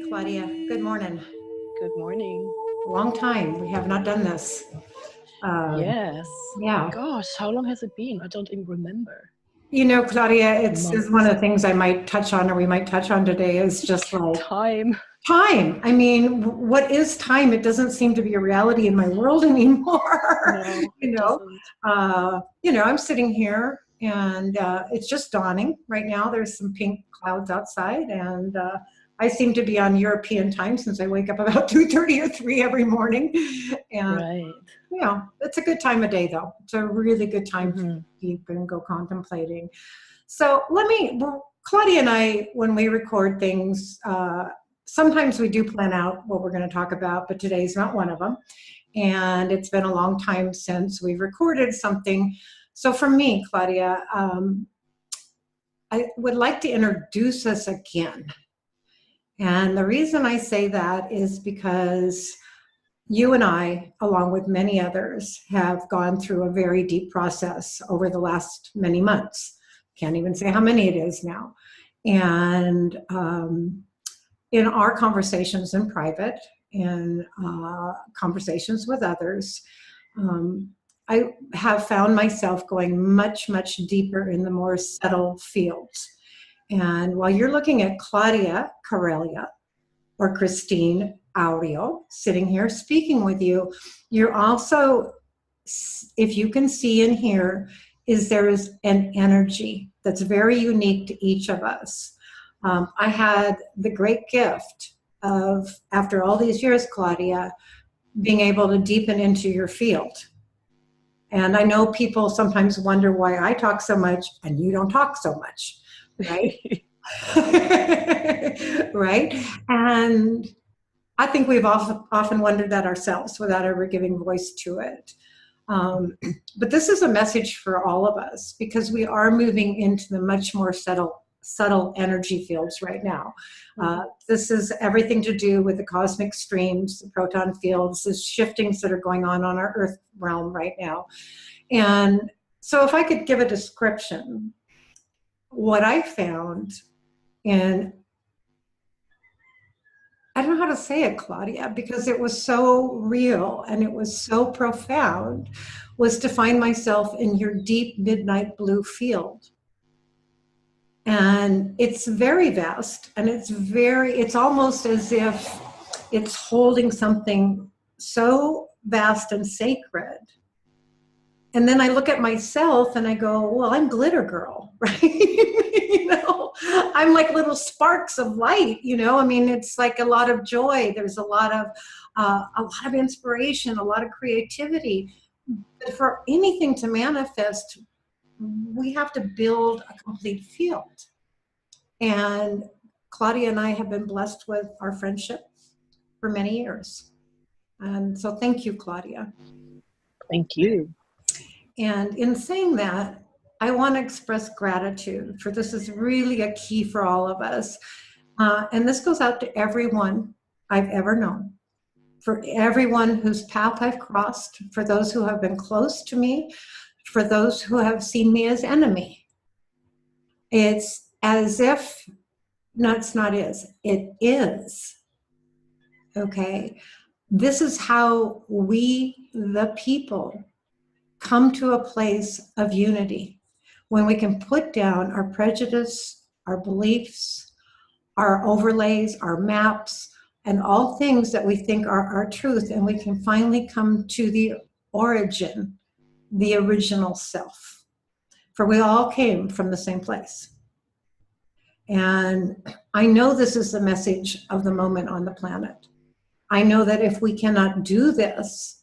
Claudia. Good morning. Good morning. Long time. We have not done this. Yes. Yeah. Gosh, how long has it been? I don't even remember. You know, Claudia, it's Months. one of the things I might touch on, or we might touch on today, is just like Time. time. I mean, what is time? It doesn't seem to be a reality in my world anymore. No, it doesn't. I'm sitting here and it's just dawning right now. There's some pink clouds outside, and I seem to be on European time since I wake up about 2:30 or 3 every morning. And right. it's a good time of day, though. It's a really good time to deep and go contemplating. So Claudia and I, when we record things, sometimes we do plan out what we're going to talk about, but today's not one of them. And it's been a long time since we recorded something. So for me, Claudia, I would like to introduce us again. And the reason I say that is because you and I, along with many others, have gone through a very deep process over the last many months. Can't even say how many it is now. And in our conversations in private, in conversations with others, I have found myself going much, much deeper in the more subtle fields. And while you're looking at Claudia Corellia or Christine Aureo sitting here speaking with you, you're also, if you can see and hear, there is an energy that's very unique to each of us. I had the great gift of, after all these years, Claudia, being able to deepen into your field. And I know people sometimes wonder why I talk so much and you don't talk so much, right? Right? And I think we've often wondered that ourselves without ever giving voice to it. But this is a message for all of us because we are moving into the much more subtle energy fields right now. This is everything to do with the cosmic streams, the proton fields, the shiftings that are going on our Earth realm right now. And so if I could give a description, what I found in, I don't know how to say it, Claudia, because it was so real and it was so profound, was to find myself in your deep midnight blue field. And it's very vast, and it's almost as if it's holding something so vast and sacred. And then I look at myself and I go, well, I'm glitter girl, right? I'm like little sparks of light, I mean, it's like a lot of joy. There's a lot of inspiration, a lot of creativity. But for anything to manifest, we have to build a complete field. And Claudia and I have been blessed with our friendship for many years. And so thank you, Claudia. Thank you. And in saying that, I want to express gratitude, for this is really a key for all of us. And this goes out to everyone I've ever known, for everyone whose path I've crossed, for those who have been close to me, for those who have seen me as enemy. It's as if, no, it's not is, it is. Okay? This is how we, the people, come to a place of unity, when we can put down our prejudice, our beliefs, our overlays, our maps, and all things that we think are our truth, and we can finally come to the origin, the original self. For we all came from the same place. And I know this is the message of the moment on the planet. I know that if we cannot do this,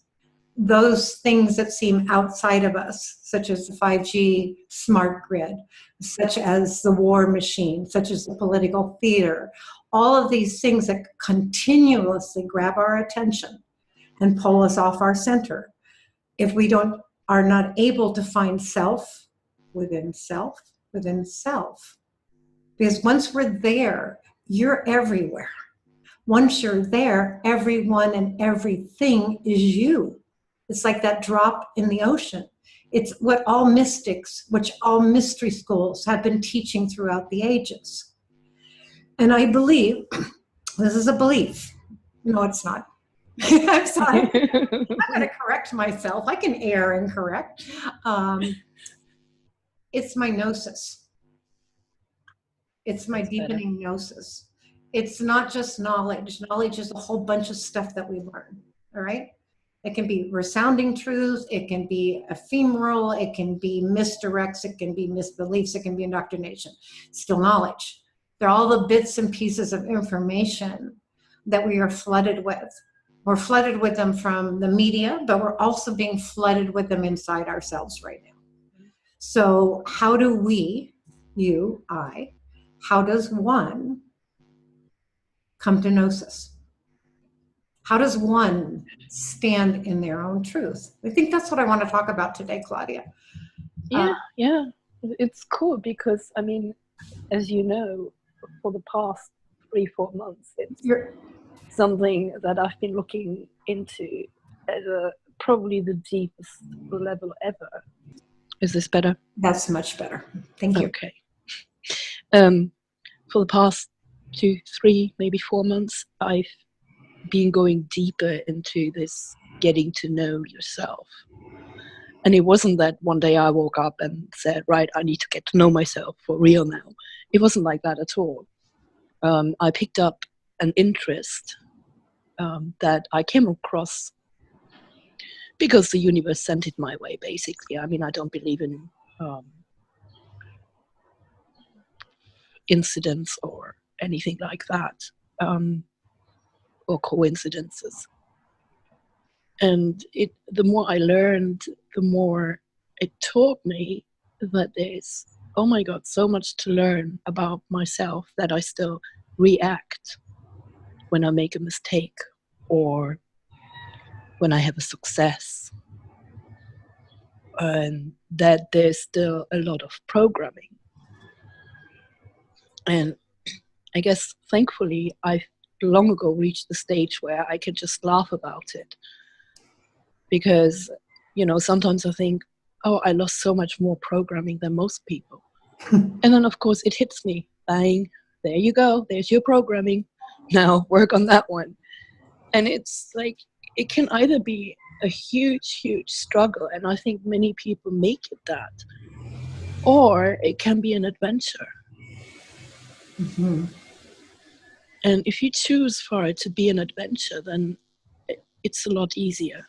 those things that seem outside of us, such as the 5G smart grid, such as the war machine, such as the political theater, all of these things that continuously grab our attention and pull us off our center, if we are not able to find self within self within self. Because once we're there, you're everywhere. Once you're there, everyone and everything is you. It's like that drop in the ocean. It's what all mystics, which all mystery schools have been teaching throughout the ages. And I believe This is a belief. No, it's not. I'm sorry. I'm going to correct myself. I can err and correct. It's my gnosis. It's my deepening gnosis. It's not just knowledge. Knowledge is a whole bunch of stuff that we learn. All right. It can be resounding truths. It can be ephemeral. It can be misdirects. It can be misbeliefs. It can be indoctrination. It's still knowledge. They're all the bits and pieces of information that we are flooded with. We're flooded with them from the media, but we're also being flooded with them inside ourselves right now. So how do we, you, I, how does one come to gnosis? How does one stand in their own truth? I think that's what I want to talk about today, Claudia. Yeah. It's cool because, I mean, as you know, for the past 3-4 months, it's something that I've been looking into at probably the deepest level ever. Is this better? That's much better. Thank you. Okay. For the past 2, 3, maybe 4 months, I've been going deeper into this getting to know yourself. And it wasn't that one day I woke up and said, right, I need to get to know myself for real now. It wasn't like that at all. I picked up an interest that I came across because the universe sent it my way, basically. I mean, I don't believe in incidents or anything like that, or coincidences. And the more I learned, the more it taught me that there's, oh my God, so much to learn about myself that I still react when I make a mistake or when I have a success. And that there's still a lot of programming. And I guess, thankfully, I've long ago reached the stage where I can just laugh about it. Because, you know, sometimes I think, oh, I lost so much more programming than most people. And then, of course, it hits me. Bang, there you go. There's your programming. Now work on that one. And it's like, it can either be a huge, huge struggle, and I think many people make it that, or it can be an adventure. Mm-hmm. And if you choose for it to be an adventure, then it's a lot easier,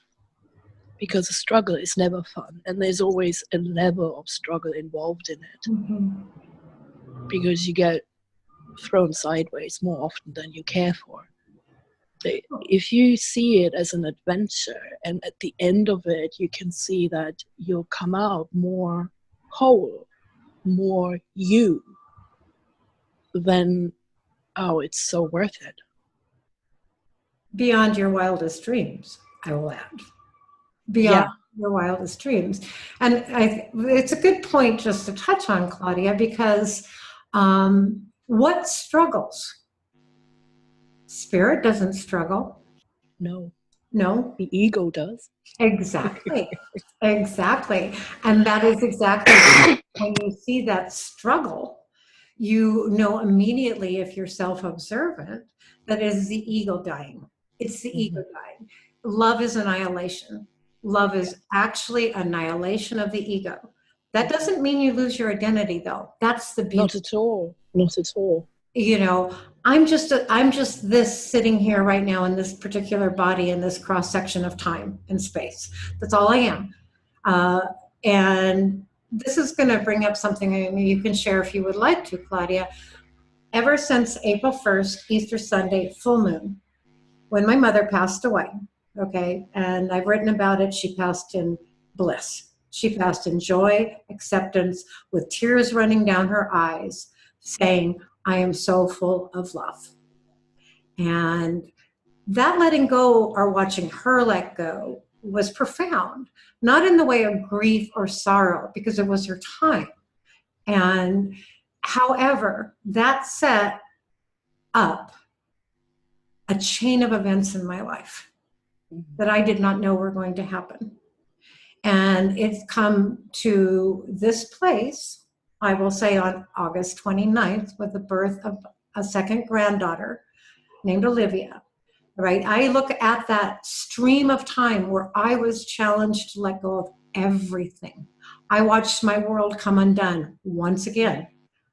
because a struggle is never fun, and there's always a level of struggle involved in it. Mm-hmm. Because you get thrown sideways more often than you care for. But if you see it as an adventure, and at the end of it you can see that you'll come out more whole, more you, then it's so worth it. Beyond your wildest dreams, I will add. Beyond your wildest dreams. And it's a good point just to touch on, Claudia, because what struggles? Spirit doesn't struggle. No. The ego does. Exactly. Exactly. And that is exactly when you see that struggle, you know immediately, if you're self-observant, that it is the ego dying. It's the ego dying. Love is annihilation. Love is actually annihilation of the ego. That doesn't mean you lose your identity, though. That's the beauty. Not at all. Not at all. You know, I'm just this sitting here right now in this particular body in this cross section of time and space. That's all I am. And this is going to bring up something you can share if you would like to, Claudia. Ever since April 1st, Easter Sunday, full moon, when my mother passed away, okay, and I've written about it, she passed in bliss. She passed in joy, acceptance, with tears running down her eyes, saying, I am so full of love. And that letting go, or watching her let go, was profound, not in the way of grief or sorrow, because it was her time. And however, that set up a chain of events in my life that I did not know were going to happen. And it's come to this place, I will say, on August 29th, with the birth of a second granddaughter. named Olivia, right? I look at that stream of time where I was challenged to let go of everything. I watched my world come undone once again.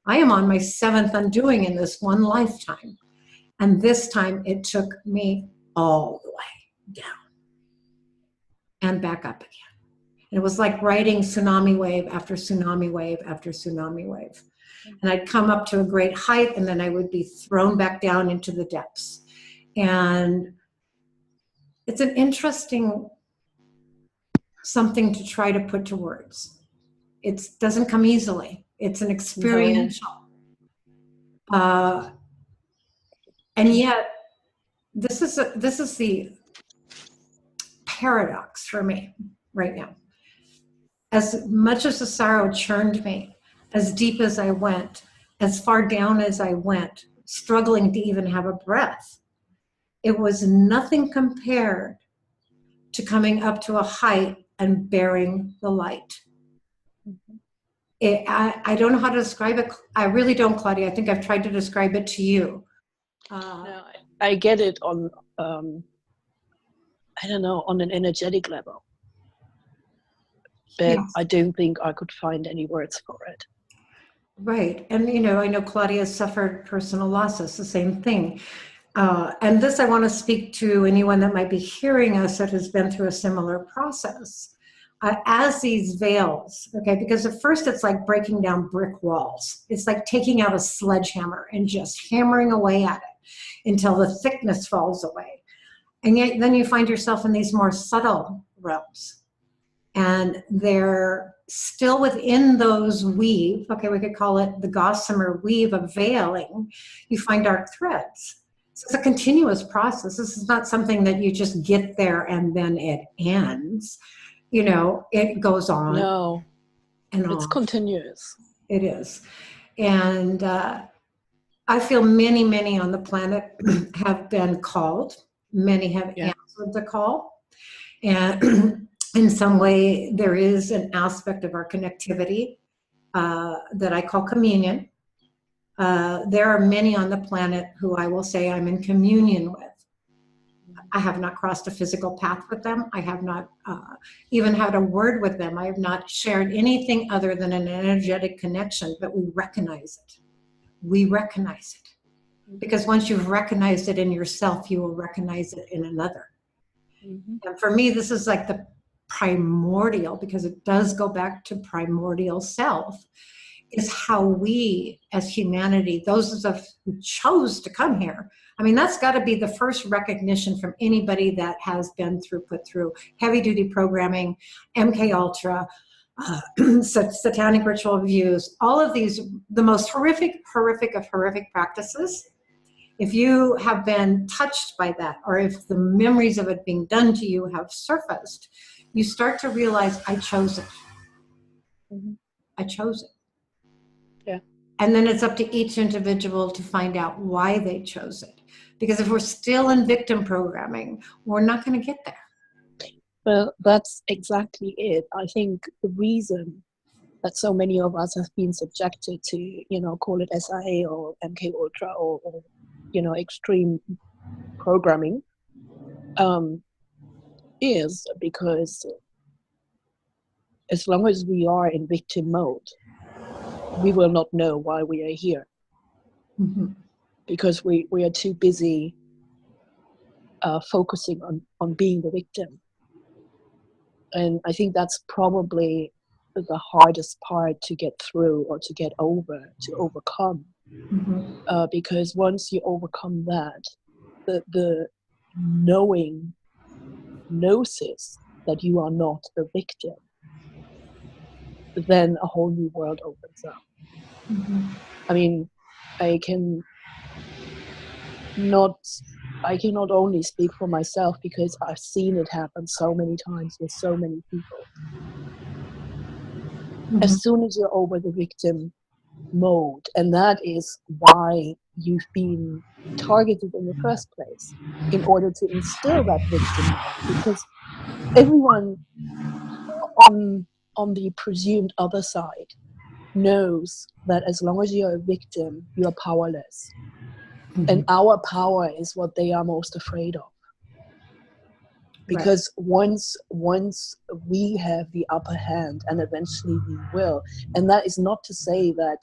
I am on my 7th undoing in this one lifetime. And this time it took me all the way down and back up again. And it was like riding tsunami wave after tsunami wave after tsunami wave. And I'd come up to a great height and then I would be thrown back down into the depths. And it's an interesting something to try to put to words. It doesn't come easily. It's an experiential. And yet, this is the paradox for me right now. As much as the sorrow churned me, as deep as I went, as far down as I went, struggling to even have a breath, it was nothing compared to coming up to a height and bearing the light. I don't know how to describe it. I really don't, Claudia. I think I've tried to describe it to you. No, I get it on, I don't know, on an energetic level. But yes. I don't think I could find any words for it. Right. And, I know Claudia suffered personal losses, the same thing. And this I want to speak to anyone that might be hearing us that has been through a similar process. As these veils, okay, because at first it's like breaking down brick walls. It's like taking out a sledgehammer and just hammering away at it until the thickness falls away. And yet then you find yourself in these more subtle realms. And they're still within those weave, okay, we could call it the gossamer weave of veiling, you find dark threads. So it's a continuous process. This is not something that you just get there and then it ends. It goes on. No, and it's on. Continuous. It is. And I feel many, many on the planet have been called. Many have answered the call. And in some way, there is an aspect of our connectivity that I call communion. There are many on the planet who I will say I'm in communion with. I have not crossed a physical path with them. I have not even had a word with them. I have not shared anything other than an energetic connection, but we recognize it. We recognize it. Because once you've recognized it in yourself, you will recognize it in another. Mm-hmm. And for me, this is like the primordial, because it does go back to primordial self, is how we as humanity, those of us who chose to come here, I mean, that's got to be the first recognition from anybody that has been put through heavy duty programming, MK Ultra, satanic ritual views, all of these, the most horrific of horrific practices. If you have been touched by that, or if the memories of it being done to you have surfaced, you start to realize, I chose it. Mm-hmm. I chose it. Yeah. And then it's up to each individual to find out why they chose it. Because if we're still in victim programming, we're not going to get there. Well, that's exactly it. I think the reason that so many of us have been subjected to, call it SIA or MK Ultra or extreme programming, is because as long as we are in victim mode, we will not know why we are here. Mm-hmm. Because we are too busy focusing on being the victim. And I think that's probably the hardest part to get through or to get over, to overcome. Mm-hmm. Because once you overcome that, the knowing gnosis that you are not the victim, then a whole new world opens up. Mm-hmm. I mean, I cannot only speak for myself, because I've seen it happen so many times with so many people. Mm-hmm. As soon as you're over the victim mode, and that is why you've been targeted in the first place, in order to instill that victim mode, because everyone on the presumed other side knows that as long as you're a victim, you're powerless. And our power is what they are most afraid of. Because once we have the upper hand, and eventually we will, and that is not to say that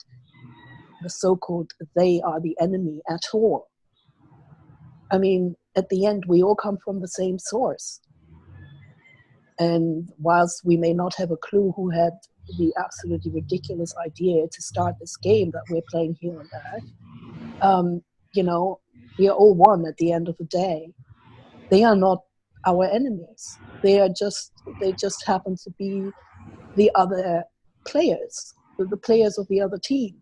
the so-called they are the enemy at all. I mean, at the end, we all come from the same source. And whilst we may not have a clue who had the absolutely ridiculous idea to start this game that we're playing here on Earth, you know, we are all one at the end of the day. They are not our enemies. They just happen to be the other players, the players of the other team.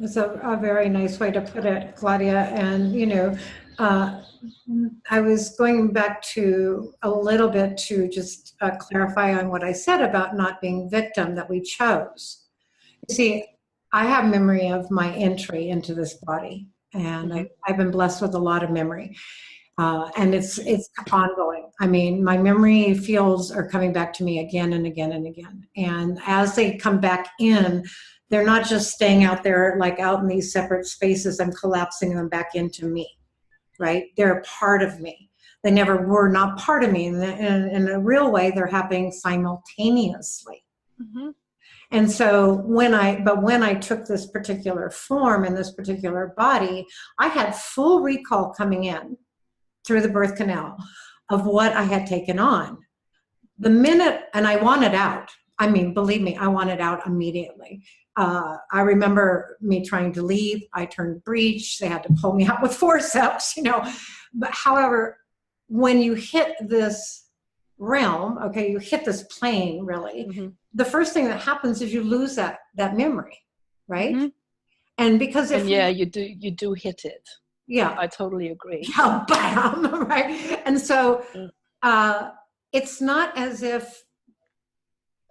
It's a very nice way to put it, Claudia. And, you know, I was going back to a little bit to just clarify on what I said about not being victim, that we chose. You see, I have memory of my entry into this body, and I've been blessed with a lot of memory. And it's ongoing. I mean, my memory fields are coming back to me again and again and again. And as they come back in, they're not just staying out there, like out in these separate spaces. I'm collapsing them back into me, right? They're a part of me. They never were not part of me. In a real way, they're happening simultaneously. And so when I took this particular form in this particular body, I had full recall coming in through the birth canal of what I had taken on. The minute, and I wanted out. I mean, believe me, I wanted out immediately. I remember me trying to leave. I turned breech. They had to pull me out with forceps, you know. But however, when you hit this realm, okay, you hit this plane, really, the first thing that happens is you lose that memory, right? And because if you do hit it. Yeah, I totally agree. Yeah, bam, right? And so it's not as if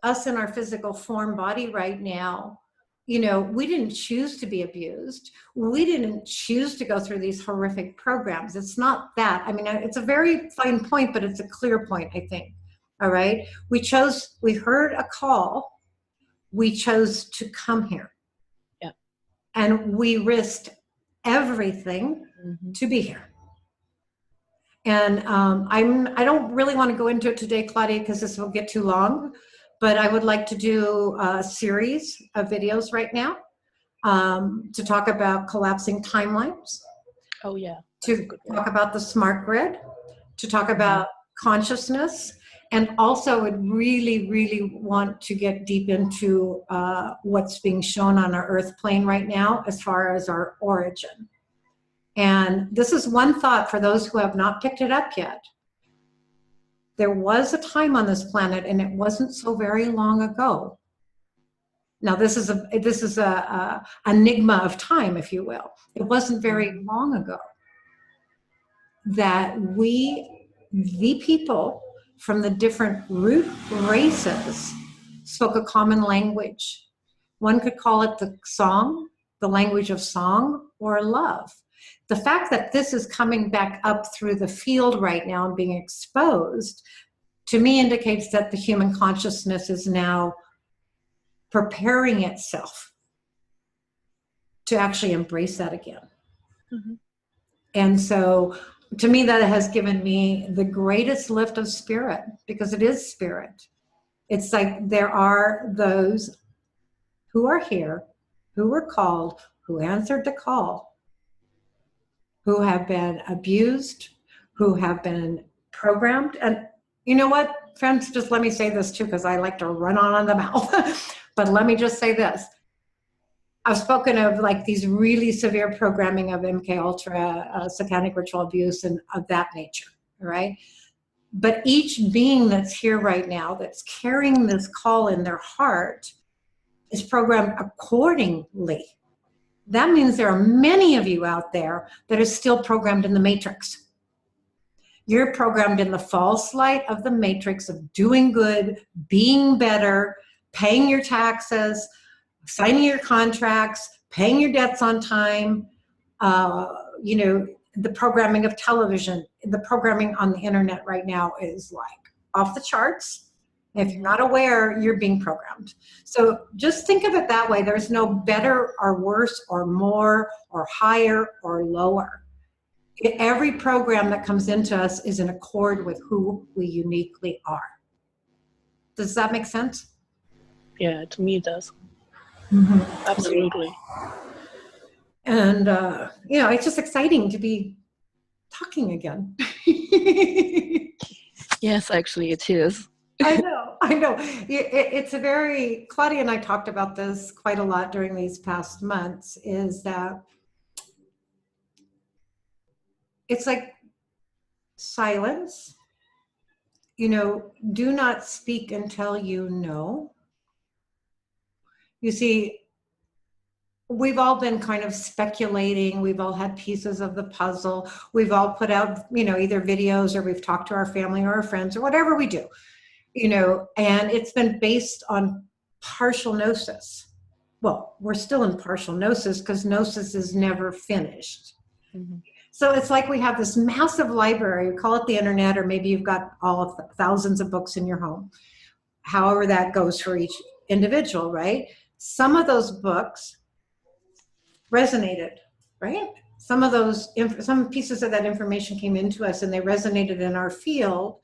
us in our physical form body right now, you know, we didn't choose to be abused. We didn't choose to go through these horrific programs. It's not that. I mean, it's a very fine point, but it's a clear point, I think. All right? We heard a call. We chose to come here. Yeah. And we risked everything to be here. And I don't really want to go into it today, Claudia, because this will get too long, but I would like to do a series of videos right now to talk about collapsing timelines. Oh, yeah. To talk about the smart grid, to talk about consciousness, and also would really, really want to get deep into what's being shown on our Earth plane right now as far as our origin. And this is one thought for those who have not picked it up yet. There was a time on this planet, and it wasn't so very long ago. Now, this is a enigma of time, if you will. It wasn't very long ago that we, the people from the different root races, spoke a common language. One could call it the song, the language of song, or love. The fact that this is coming back up through the field right now and being exposed, to me indicates that the human consciousness is now preparing itself to actually embrace that again. And so, to me, that has given me the greatest lift of spirit, because it is spirit. It's like there are those who are here, who were called, who answered the call, who have been abused, who have been programmed. And you know what, friends, just let me say this too, because I like to run on the mouth. But let me just say this. I've spoken of like these really severe programming of MK Ultra, satanic ritual abuse, and of that nature, right? But each being that's here right now, that's carrying this call in their heart, is programmed accordingly. That means there are many of you out there that are still programmed in the matrix. You're programmed in the false light of the matrix of doing good, being better, paying your taxes, signing your contracts, paying your debts on time, you know, the programming of television, the programming on the internet right now is like off the charts. If you're not aware, you're being programmed. So just think of it that way. There's no better or worse or more or higher or lower. Every program that comes into us is in accord with who we uniquely are. Does that make sense? Yeah, to me it does. Absolutely. And, it's just exciting to be talking again. Yes, actually it is. I know. It's a very, Claudia and I talked about this quite a lot during these past months, is that it's like silence. Do not speak until you know. You see, we've all been kind of speculating. We've all had pieces of the puzzle. We've all put out, either videos, or we've talked to our family or our friends or whatever we do, and it's been based on partial gnosis. Well, we're still in partial gnosis because gnosis is never finished. Mm-hmm. So it's like we have this massive library, we call it the internet, or maybe you've got all of thousands of books in your home, however that goes for each individual, right? Some of those books resonated, right? Some pieces of that information came into us and they resonated in our field.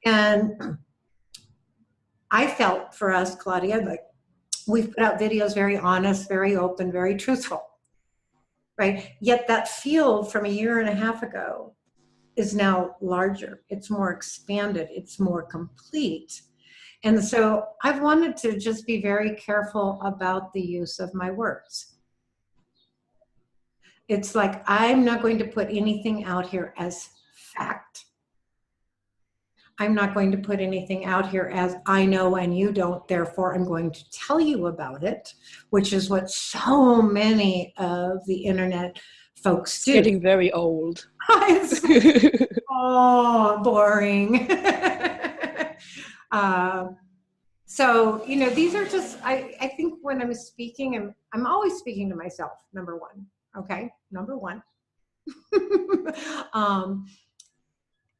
And I felt for us, Claudia, like we've put out videos very honest, very open, very truthful, right? Yet that field from a year and a half ago is now larger. It's more expanded. It's more complete. And so I've wanted to just be very careful about the use of my words. It's like, I'm not going to put anything out here as fact. I'm not going to put anything out here as I know and you don't, therefore I'm going to tell you about it, which is what so many of the internet folks do. It's getting very old. Oh, boring. So, these are just, I think when I'm speaking, I'm always speaking to myself, number one. Okay, number one.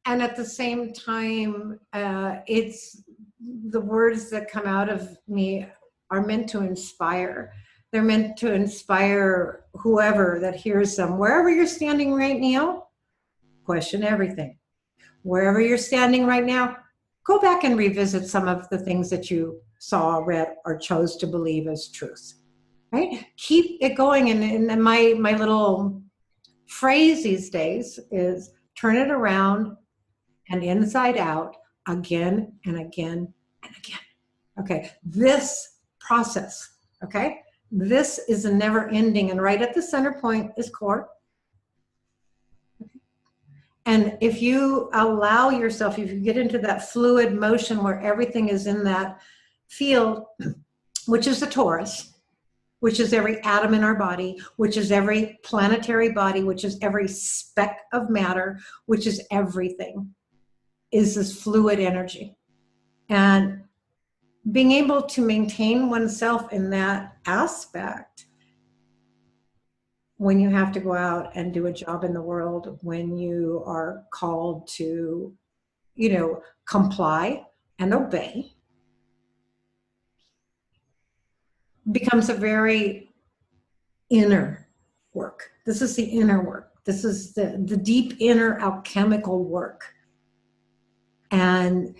And at the same time, it's the words that come out of me are meant to inspire. They're meant to inspire whoever that hears them. Wherever you're standing right now, question everything. Wherever you're standing right now, go back and revisit some of the things that you saw, read, or chose to believe as truth. Right? Keep it going. And my little phrase these days is turn it around and inside out again and again and again. Okay, this process, okay? This is a never ending, and right at the center point is core. And if you allow yourself, if you get into that fluid motion where everything is in that field, which is the torus, which is every atom in our body, which is every planetary body, which is every speck of matter, which is everything, is this fluid energy. And being able to maintain oneself in that aspect when you have to go out and do a job in the world, when you are called to, comply and obey, becomes a very inner work. This is the inner work. This is the deep inner alchemical work. And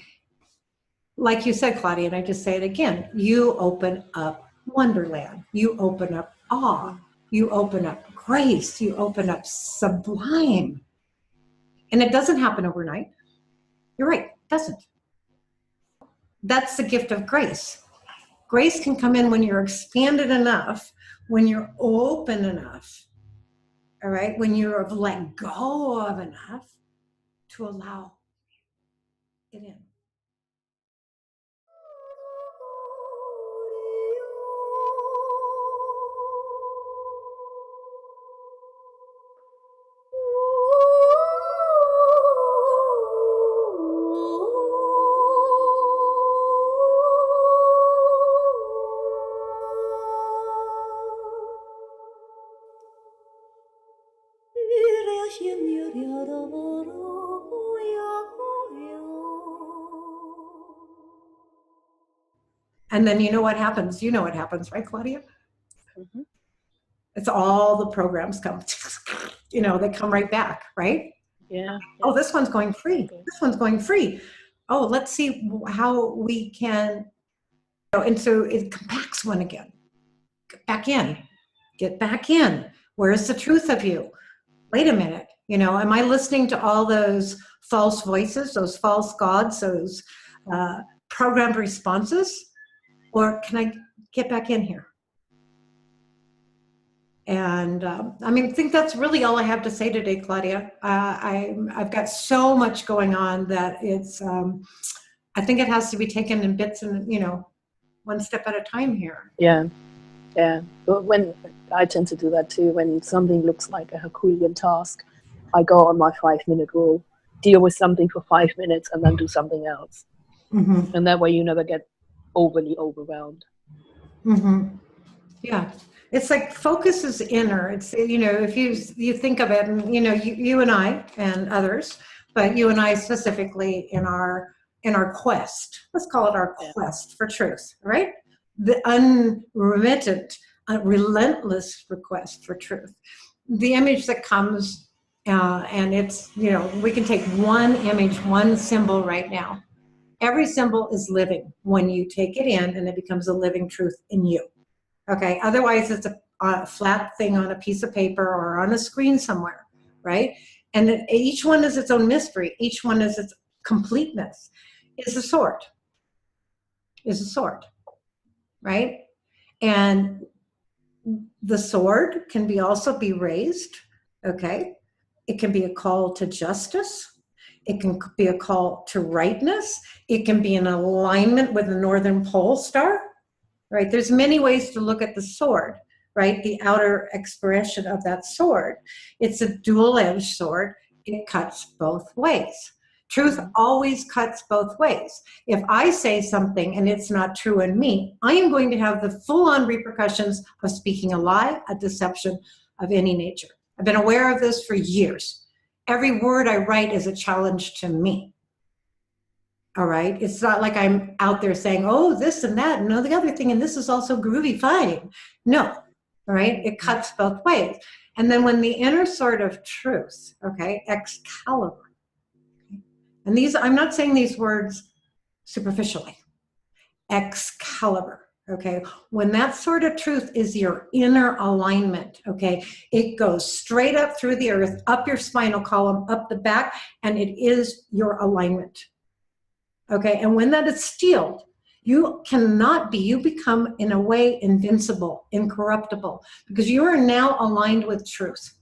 like you said, Claudia, and I just say it again, you open up wonderland. You open up awe. You open up grace. You open up sublime. And it doesn't happen overnight. You're right, it doesn't. That's the gift of grace. Grace can come in when you're expanded enough, when you're open enough, all right, when you're let go of enough to allow it in. And then you know what happens? You know what happens, right, Claudia? Mm-hmm. It's all the programs come, you know, they come right back, right? Yeah. Oh, this one's going free. Exactly. This one's going free. Oh, let's see how we can, you know, and so it compacts one again. Get back in. Get back in. Where's the truth of you? Wait a minute. You know, am I listening to all those false voices, those false gods, those programmed responses? Or can I get back in here? And I mean, I think that's really all I have to say today, Claudia. I've got so much going on that it's, I think it has to be taken in bits and, you know, one step at a time here. Yeah. Yeah. But when I tend to do that too, when something looks like a Herculean task, I go on my 5-minute rule, deal with something for 5 minutes and then do something else. Mm-hmm. And that way you never get overly overwhelmed. Mm-hmm. Yeah. It's like focus is inner. It's, you know, if you think of it, and, you know, you and I and others, but you and I specifically in our quest, let's call it our quest for truth, right? The unremittent, relentless request for truth. The image that comes, and it's, you know, we can take one image, one symbol right now. Every symbol is living when you take it in and it becomes a living truth in you. Okay, otherwise it's a flat thing on a piece of paper or on a screen somewhere, right? And each one is its own mystery. Each one is its completeness. Is a sword. Is a sword, right? And the sword can be also be raised, okay? It can be a call to justice. It can be a call to rightness. It can be in alignment with the Northern Pole star, right? There's many ways to look at the sword, right? The outer expression of that sword. It's a dual-edged sword. It cuts both ways. Truth always cuts both ways. If I say something and it's not true in me, I am going to have the full-on repercussions of speaking a lie, a deception of any nature. I've been aware of this for years. Every word I write is a challenge to me. All right. It's not like I'm out there saying, oh, this and that, and the other thing, and this is also groovy, fine. No. All right. It cuts both ways. And then when the inner sword of truth, okay, Excalibur, okay, and these, I'm not saying these words superficially. Excalibur, okay, when that sword of truth is your inner alignment, okay, it goes straight up through the earth, up your spinal column, up the back, and it is your alignment. Okay, and when that is steeled, you cannot be, you become in a way invincible, incorruptible, because you are now aligned with truth.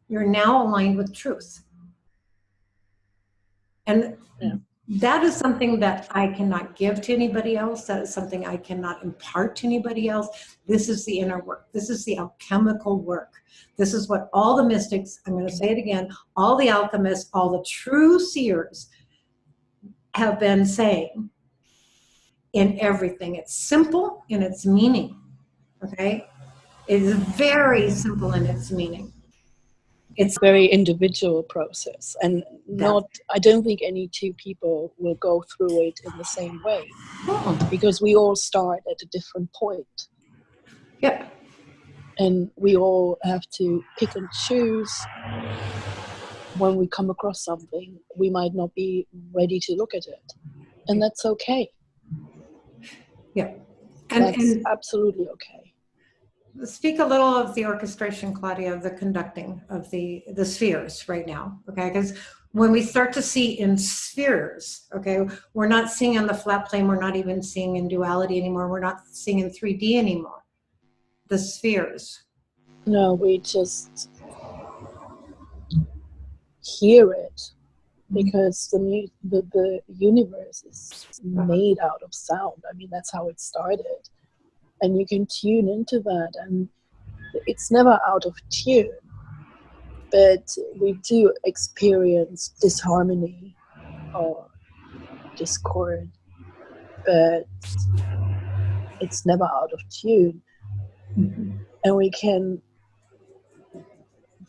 You're now aligned with truth. And that is something that I cannot give to anybody else. That is something I cannot impart to anybody else. This is the inner work. This is the alchemical work. This is what all the mystics, I'm going to say it again, all the alchemists, all the true seers have been saying in everything. It's simple in its meaning, okay? It is very simple in its meaning. It's a very individual process, and not, I don't think any two people will go through it in the same way, because we all start at a different point. Yeah. And we all have to pick and choose. When we come across something, we might not be ready to look at it, and that's okay. Yeah. That's absolutely okay. Speak a little of the orchestration, Claudia, of the conducting of the spheres right now, okay? Because when we start to see in spheres, okay, we're not seeing on the flat plane, we're not even seeing in duality anymore, we're not seeing in 3D anymore. The spheres. No, we just hear it, because the universe is made out of sound. I mean, that's how it started. And you can tune into that, and it's never out of tune. But we do experience disharmony or discord, but it's never out of tune. And we can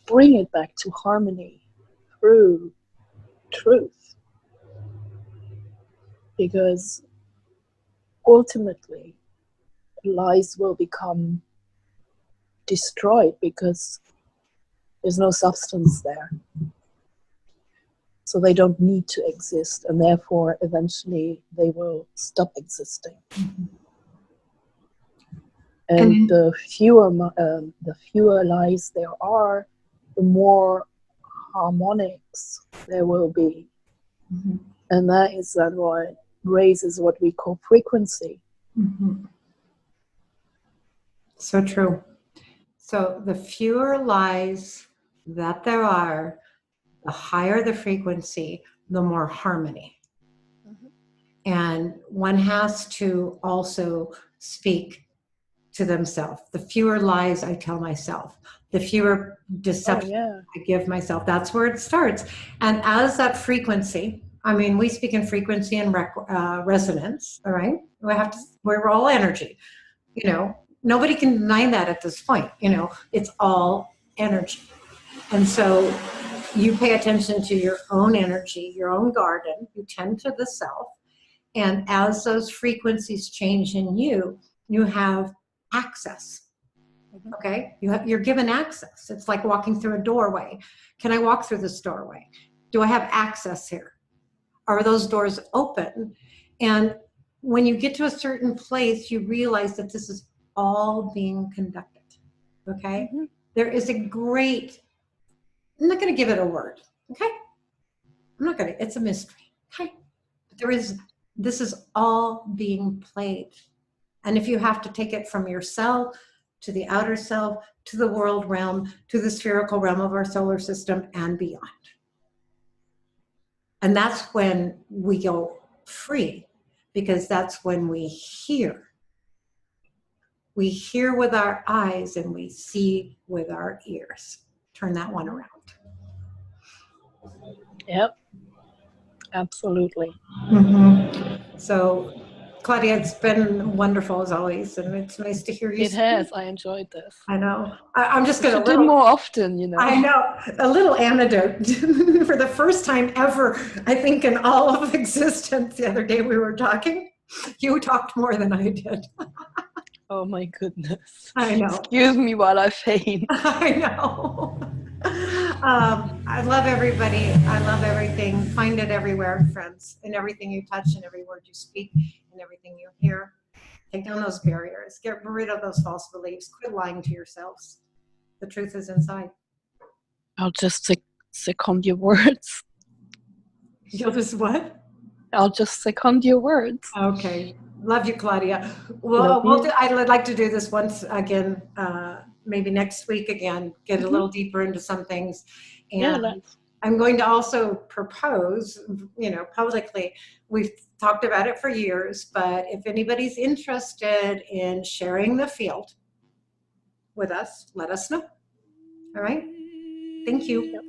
bring it back to harmony through truth. Because ultimately lies will become destroyed because there's no substance there. So they don't need to exist, and therefore eventually they will stop existing. And the fewer lies there are, the more harmonics there will be. Mm-hmm. And that is then what raises what we call frequency. Mm-hmm. So true. So the fewer lies that there are, the higher the frequency, the more harmony. Mm-hmm. And one has to also speak to themselves. The fewer lies I tell myself, the fewer deceptions I give myself. That's where it starts. And as that frequency, I mean, we speak in frequency and resonance, all right? We're all energy, you know, nobody can deny that at this point, you know, it's all energy. And so you pay attention to your own energy, your own garden, you tend to the self. And as those frequencies change in you, you have access. Okay, you're given access. It's like walking through a doorway. Can I walk through this doorway? Do I have access here? Are those doors open? And when you get to a certain place, you realize that this is all being conducted. Okay, there is a great. I'm not going to give it a word. Okay, I'm not going to. It's a mystery. Okay, this is all being played. And if you have to take it from yourself to the outer self, to the world realm, to the spherical realm of our solar system and beyond. And that's when we go free, because that's when we hear. We hear with our eyes and we see with our ears. Turn that one around. Yep, absolutely. Mm-hmm. So, Claudia, it's been wonderful as always, and it's nice to hear you. It has. I enjoyed this. I know. I'm just going to do more often, you know. I know. A little anecdote. For the first time ever, I think in all of existence, the other day we were talking, you talked more than I did. Oh my goodness. I know. Excuse me while I faint. I know. I love everybody. I love everything. Find it everywhere, friends, in everything you touch, and every word you speak, and everything you hear. Take down those barriers. Get rid of those false beliefs. Quit lying to yourselves. The truth is inside. I'll just second your words. You'll just what? I'll just second your words. Okay. Love you, Claudia. Well, I'd like to do this once again, maybe next week again, get a little deeper into some things. And I'm going to also propose, you know, publicly, we've talked about it for years, but if anybody's interested in sharing the field with us, let us know. All right. Thank you. Yep.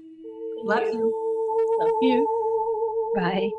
Love you. Love you. Bye.